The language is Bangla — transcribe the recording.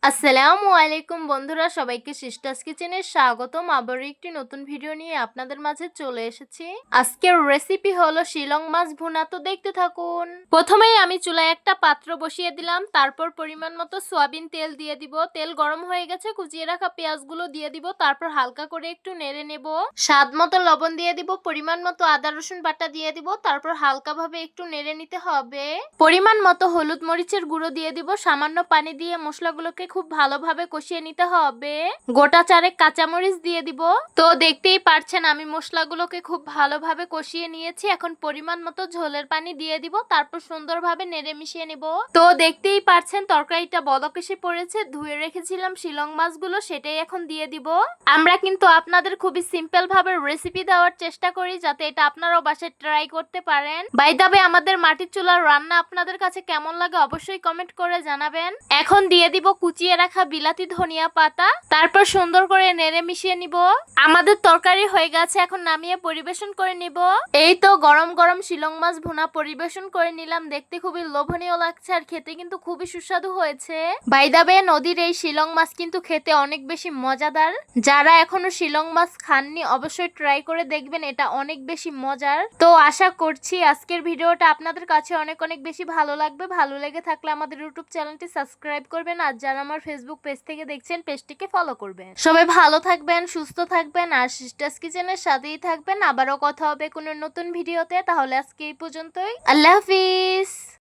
আসসালামু আলাইকুম বন্ধুরা, সবাইকে সিস্টার্স কিচেনে স্বাগতম। আবার একটি নতুন ভিডিও নিয়ে আপনাদের মাঝে চলে এসেছি। আজকের রেসিপি হলো শিলং মাছ ভুনা, তো দেখতে থাকুন। প্রথমেই আমি চুলায় একটা পাত্র বসিয়ে দিলাম, তারপর পরিমাণ মতো সয়াবিন তেল দিয়ে দিব। তেল গরম হয়ে গেছে, কুচিয়ে রাখা পেঁয়াজগুলো দিয়ে দিব, তারপর হালকা করে একটু নেড়ে নেব। স্বাদ মতো লবণ দিয়ে দিব, পরিমাণ মতো আদা রসুন বাটা দিয়ে দিব, তারপর হালকা ভাবে একটু নেড়ে নিতে হবে। পরিমাণ মতো হলুদ মরিচের গুঁড়ো দিয়ে দিব, সামান্য পানি দিয়ে মশলাগুলোকে খুব ভালোভাবে কষিয়ে নিতে হবে। গোটা চারেক কাঁচামরিচ দিয়ে দিব। তো দেখতেই পারছেন আমি মশলাগুলোকে খুব ভালোভাবে কষিয়ে নিয়েছি। এখন পরিমাণ মতো ঝোলের পানি দিয়ে দিব, তারপর সুন্দরভাবে নেড়ে মিশিয়ে নিব। তো দেখতেই পারছেন তরকারিটা বলক এসে পড়েছে। ধুয়ে রেখেছিলাম শিলং মাছগুলো, সেটাই এখন দিয়ে দিব। আমরা কিন্তু আপনাদের খুবই সিম্পল ভাবে রেসিপি দেওয়ার চেষ্টা করি, যাতে এটা আপনারাও বাসায় ট্রাই করতে পারেন। বাই দ্য ওয়ে, আমাদের মাটির চুলার রান্না আপনাদের কাছে কেমন লাগে অবশ্যই কমেন্ট করে জানাবেন। এখন দিয়ে দিব কুচিয়ে রাখা বিলাতি ধনিয়া পাতা, তারপর সুন্দর করে নেড়ে মিশিয়ে নিব। আমাদের তরকারি হয়ে গেছে, এখন নামিয়ে পরিবেশন করে নিব। এই তো গরম গরম শিলং মাছ ভুনা পরিবেশন করে নিলাম। দেখতে খুবই লোভনীয় লাগছে আর খেতে কিন্তু খুবই সুস্বাদু হয়েছে। বাই দ্য ওয়ে, নদীর এই শিলং মাছ কিন্তু খেতে অনেক বেশি মজাদার। যারা এখনো শিলং মাছ খাননি অবশ্যই ট্রাই করে দেখবেন, এটা অনেক বেশি মজার। তো আশা করছি আজকের ভিডিওটা আপনাদের কাছে অনেক অনেক বেশি ভালো লাগবে। ভালো লেগে থাকলে আমাদের ইউটিউব চ্যানেলটি সাবস্ক্রাইব করবেন, আর যারা আমার ফেসবুক পেজ থেকে দেখছেন পেজটিকে ফলো করবেন। সবাই ভালো থাকবেন, সুস্থ থাকবেন, আর সিস্টার্স কিচেনের সাথেই থাকবেন। আবারও কথা হবে কোনো নতুন ভিডিওতে। তাহলে আজকে এই পর্যন্তই। আল্লাহ হাফিজ।